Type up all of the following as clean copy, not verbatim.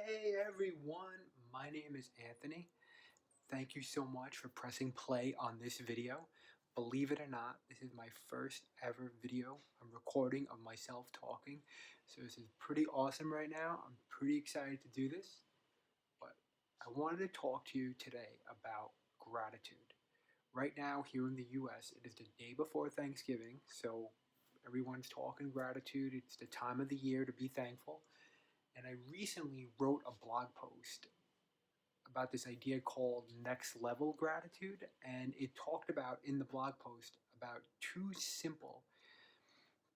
Hey everyone, my name is Anthony. Thank you so much for pressing play on this video. Believe it or not, this is my first ever video I'm recording of myself talking. So this is pretty awesome right now. I'm pretty excited to do this. But I wanted to talk to you today about gratitude. Right now here in the US, it is the day before Thanksgiving, so everyone's talking gratitude. It's the time of the year to be thankful. And I recently wrote a blog post about this idea called next level gratitude, and it talked about in the blog post about two simple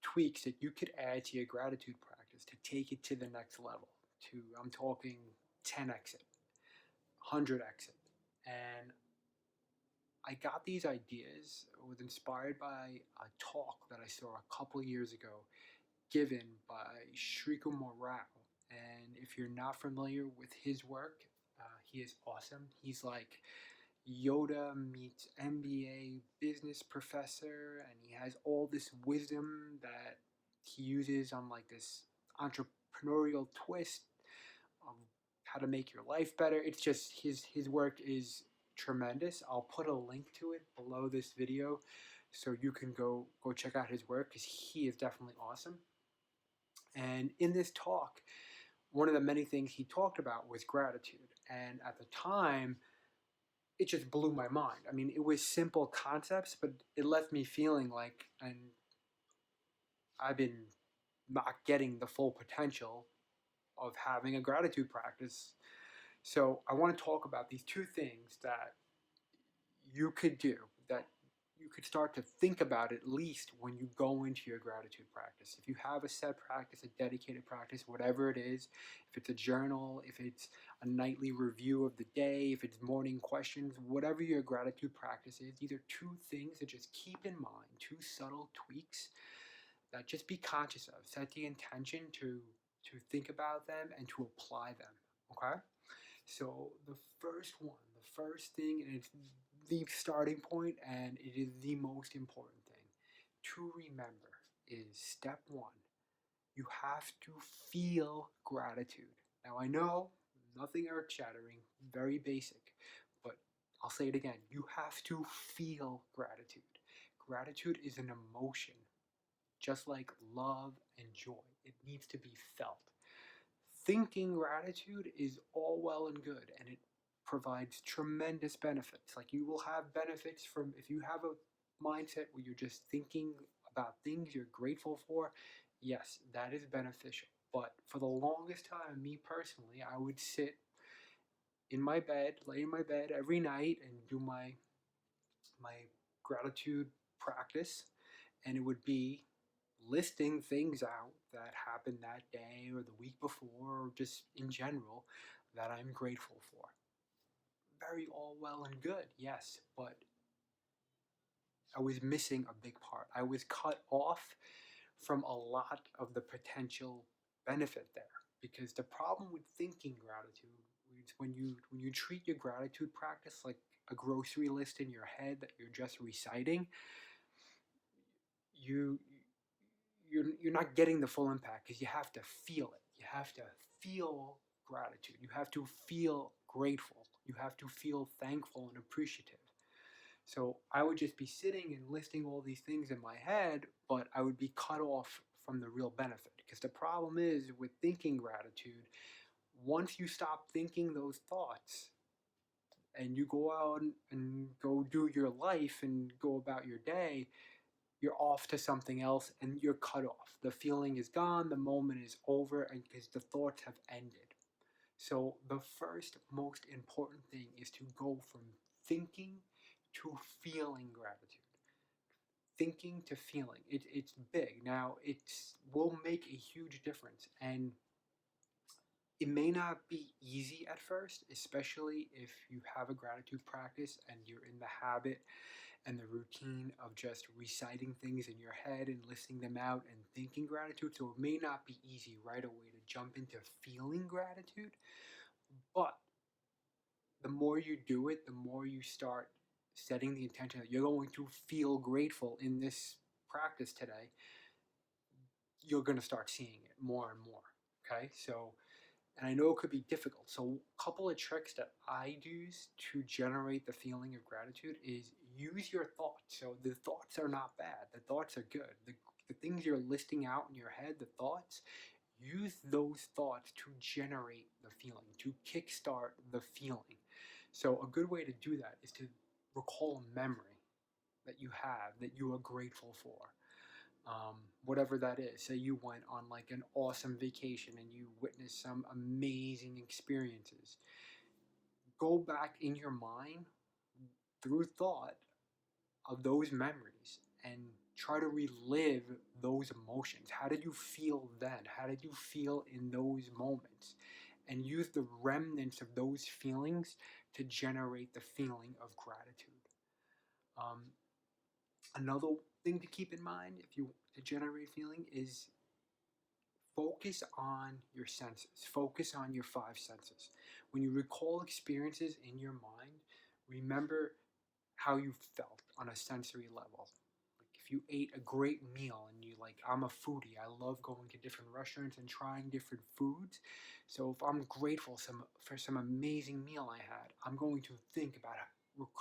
tweaks that you could add to your gratitude practice to take it to the next level. I'm talking 10x it, 100x it. And I got these ideas, I was inspired by a talk that I saw a couple years ago given by Srikumar Rao. And if you're not familiar with his work, he is awesome. He's like Yoda meets MBA business professor, and he has all this wisdom that he uses on like this entrepreneurial twist of how to make your life better. It's just his work is tremendous. I'll put a link to it below this video so you can go check out his work because he is definitely awesome. And in this talk, one of the many things he talked about was gratitude. And at the time, it just blew my mind. I mean, it was simple concepts, but it left me feeling like, and I've been not getting the full potential of having a gratitude practice. So I want to talk about these two things that you could do, that you could start to think about at least when you go into your gratitude practice. If you have a set practice, a dedicated practice, whatever it is, if it's a journal, if it's a nightly review of the day, if it's morning questions, whatever your gratitude practice is, these are two things that just keep in mind, two subtle tweaks that just be conscious of. Set the intention to think about them and to apply them. Okay? So the first thing, and it's the starting point, and it is the most important thing to remember is step one. You have to feel gratitude. Now I know nothing earth-shattering, very basic, but I'll say it again. You have to feel gratitude. Gratitude is an emotion, just like love and joy. It needs to be felt. Thinking gratitude is all well and good, and it provides tremendous benefits. Like you will have benefits from if you have a mindset where you're just thinking about things you're grateful for. Yes, that is beneficial. But for the longest time, me personally, I would sit in my bed, lay in my bed every night and do my gratitude practice, and it would be listing things out that happened that day or the week before or just in general that I'm grateful for. Very all well and good, yes, but I was missing a big part. I was cut off from a lot of the potential benefit there because the problem with thinking gratitude is when you treat your gratitude practice like a grocery list in your head that you're just reciting, you you're not getting the full impact because you have to feel it. You have to feel gratitude. You have to feel grateful. You have to feel thankful and appreciative. So I would just be sitting and listing all these things in my head, but I would be cut off from the real benefit. Because the problem is with thinking gratitude, once you stop thinking those thoughts and you go out and go do your life and go about your day, you're off to something else and you're cut off. The feeling is gone, the moment is over, and because the thoughts have ended. So the first most important thing is to go from thinking to feeling gratitude. Thinking to feeling. It's big. Now, it will make a huge difference. And it may not be easy at first, especially if you have a gratitude practice and you're in the habit and the routine of just reciting things in your head and listing them out and thinking gratitude. So it may not be easy right away to jump into feeling gratitude, but the more you do it, the more you start setting the intention that you're going to feel grateful in this practice today, you're going to start seeing it more and more. Okay, so And I know it could be difficult. So a couple of tricks that I use to generate the feeling of gratitude is use your thoughts. So the thoughts are not bad. The thoughts are good. The things you're listing out in your head, the thoughts, use those thoughts to generate the feeling, to kickstart the feeling. So a good way to do that is to recall a memory that you have that you are grateful for. Whatever that is. Say you went on like an awesome vacation and you witnessed some amazing experiences. Go back in your mind through thought of those memories and try to relive those emotions. How did you feel then? How did you feel in those moments? And use the remnants of those feelings to generate the feeling of gratitude. Um, Another thing to keep in mind if you to generate feeling is focus on your senses. Focus on your five senses. When you recall experiences in your mind, remember how you felt on a sensory level. Like if you ate a great meal and you like, I'm a foodie, I love going to different restaurants and trying different foods. So if I'm grateful for some amazing meal I had, I'm going to think about it,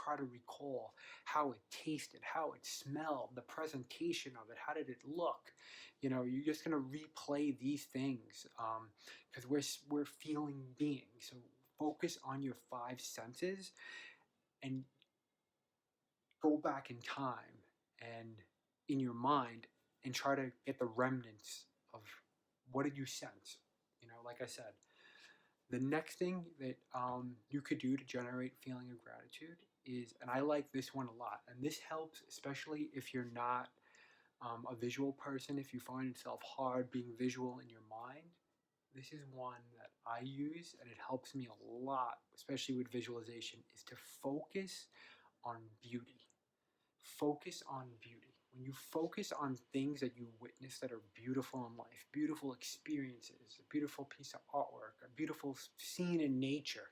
try to recall how it tasted, how it smelled, the presentation of it, how did it look. You're just gonna replay these things because we're feeling beings. So focus on your five senses and go back in time and in your mind and try to get the remnants of what did you sense. Like I said, the next thing that you could do to generate feeling of gratitude is, and I like this one a lot, and this helps especially if you're not a visual person, if you find yourself hard being visual in your mind. This is one that I use and it helps me a lot, especially with visualization, is to focus on beauty. Focus on beauty. When you focus on things that you witness that are beautiful in life, beautiful experiences, a beautiful piece of artwork, a beautiful scene in nature,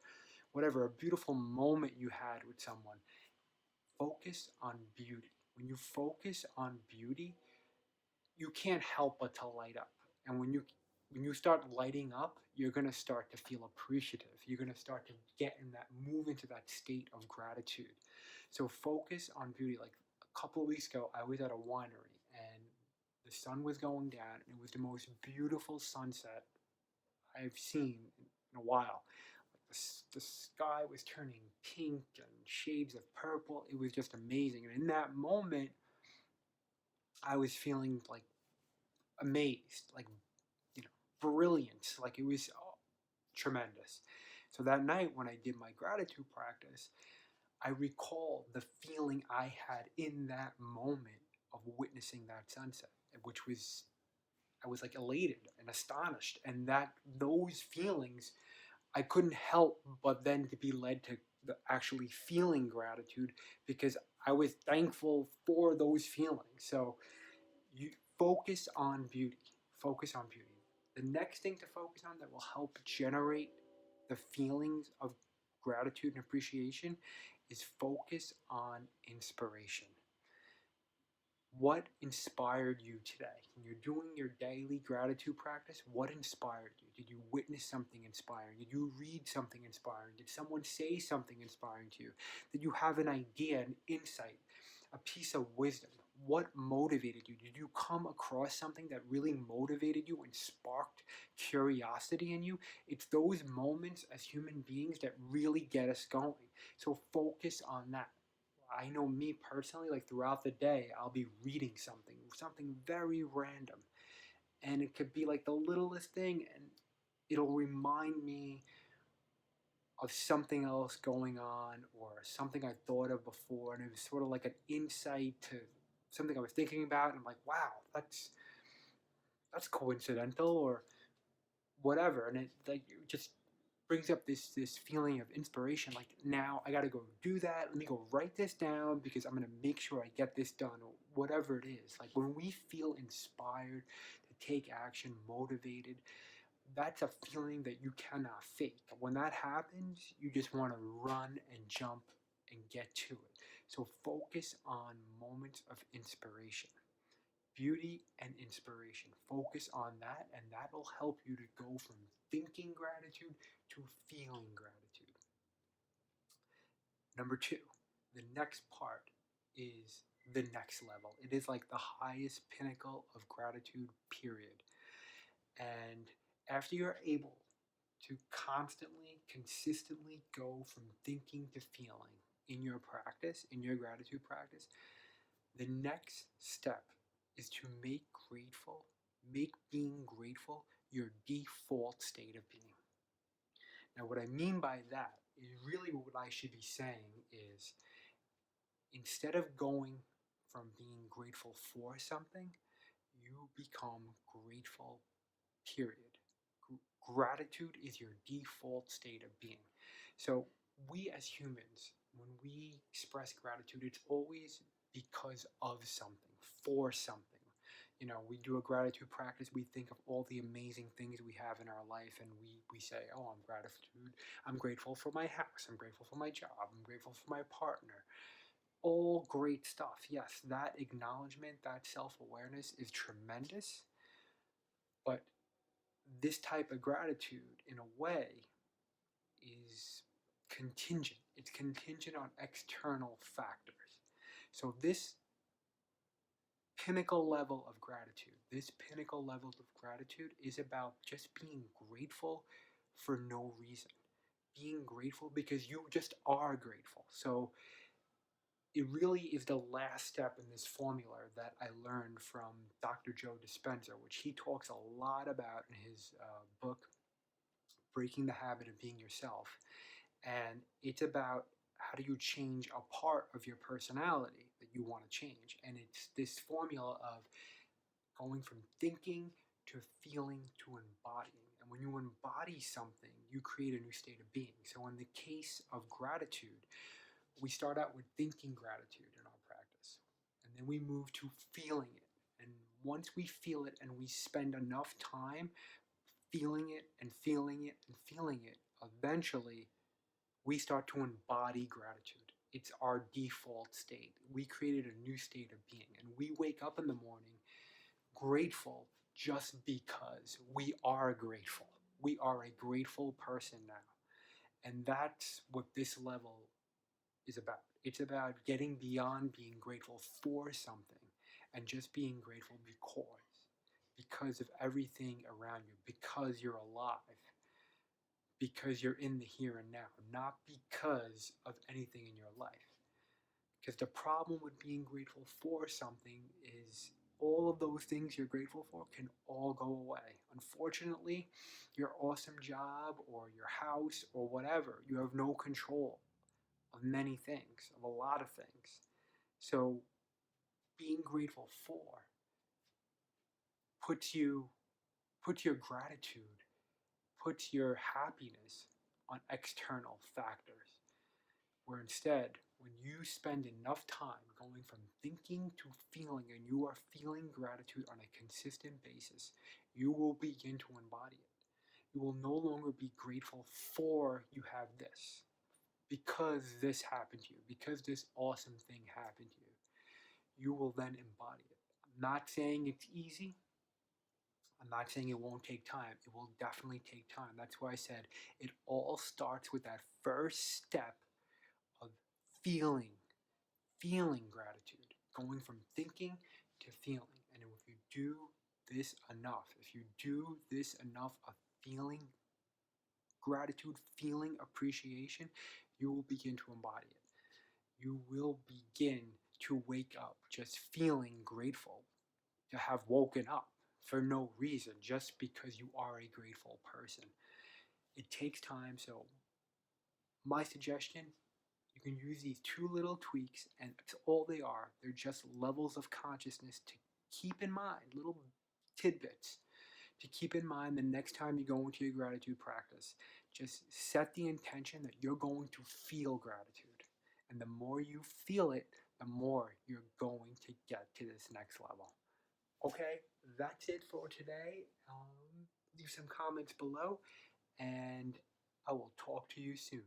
whatever, a beautiful moment you had with someone, focus on beauty. When you focus on beauty, you can't help but to light up. And when you start lighting up, you're going to start to feel appreciative. You're going to start to move into that state of gratitude. So focus on beauty. Like a couple of weeks ago, I was at a winery and the sun was going down and it was the most beautiful sunset I've seen in a while. Like the sky was turning pink and shades of purple. It was just amazing. And in that moment, I was feeling like amazed, like brilliant, like it was tremendous. So that night when I did my gratitude practice, I recalled the feeling I had in that moment of witnessing that sunset, which was I was like elated and astonished, and that those feelings I couldn't help but then to be led to actually feeling gratitude because I was thankful for those feelings. So you focus on beauty. Focus on beauty. The next thing to focus on that will help generate the feelings of gratitude and appreciation is focus on inspiration. What inspired you today? When you're doing your daily gratitude practice, what inspired you? Did you witness something inspiring? Did you read something inspiring? Did someone say something inspiring to you? Did you have an idea, an insight, a piece of wisdom? What motivated you? Did you come across something that really motivated you and sparked curiosity in you? It's those moments as human beings that really get us going. So focus on that. I know me personally, like throughout the day, I'll be reading something very random. And it could be like the littlest thing, and it'll remind me of something else going on or something I thought of before. And it was sort of like an insight to something I was thinking about. And I'm like, wow, that's coincidental or whatever. And it like it just brings up this feeling of inspiration. Like now I got to go do that. Let me go write this down because I'm gonna make sure I get this done or whatever it is. Like when we feel inspired to take action, motivated, that's a feeling that you cannot fake. When that happens, you just want to run and jump and get to it. So focus on moments of inspiration. Beauty and inspiration. Focus on that, and that will help you to go from thinking gratitude to feeling gratitude. Number two, the next part is the next level. It is like the highest pinnacle of gratitude, period. And after you're able to constantly, consistently go from thinking to feeling in your practice, in your gratitude practice, the next step is to make being grateful your default state of being. Now, what I mean by that is really what I should be saying is instead of going from being grateful for something, you become grateful, period. Gratitude is your default state of being. So, we as humans, when we express gratitude, it's always because of something, for something. You know, we do a gratitude practice, we think of all the amazing things we have in our life, and we say, oh, I'm grateful for my house, I'm grateful for my job, I'm grateful for my partner. All great stuff. Yes, that acknowledgement, that self awareness is tremendous, but this type of gratitude, in a way, is contingent. It's contingent on external factors. So, this pinnacle level of gratitude is about just being grateful for no reason. Being grateful because you just are grateful. So, it really is the last step in this formula that I learned from Dr. Joe Dispenza, which he talks a lot about in his book, Breaking the Habit of Being Yourself. And it's about how do you change a part of your personality that you want to change. And it's this formula of going from thinking to feeling to embodying. And when you embody something, you create a new state of being. So in the case of gratitude, we start out with thinking gratitude in our practice, and then we move to feeling it. And once we feel it and we spend enough time feeling it and feeling it and feeling it, eventually we start to embody gratitude. It's our default state. We created a new state of being, and we wake up in the morning grateful just because we are grateful. We are a grateful person now. And that's what this level is about. It's about getting beyond being grateful for something and just being grateful because of everything around you, because you're alive, because you're in the here and now, not because of anything in your life. Because the problem with being grateful for something is all of those things you're grateful for can all go away. Unfortunately, your awesome job or your house or whatever, you have no control of many things, of a lot of things. So being grateful for puts your gratitude, puts your happiness on external factors. Where instead, when you spend enough time going from thinking to feeling and you are feeling gratitude on a consistent basis, you will begin to embody it. You will no longer be grateful for you have this, because this happened to you, because this awesome thing happened to you. You will then embody it. I'm not saying it's easy. I'm not saying it won't take time. It will definitely take time. That's why I said it all starts with that first step of feeling, feeling gratitude, going from thinking to feeling. And if you do this enough, if you do this enough of feeling gratitude, feeling appreciation, you will begin to embody it. You will begin to wake up just feeling grateful to have woken up for no reason, just because you are a grateful person. It takes time, so my suggestion, you can use these two little tweaks, and it's all they are. They're just levels of consciousness to keep in mind, little tidbits to keep in mind the next time you go into your gratitude practice. Just set the intention that you're going to feel gratitude. And the more you feel it, the more you're going to get to this next level. Okay, that's it for today. Leave some comments below, and I will talk to you soon.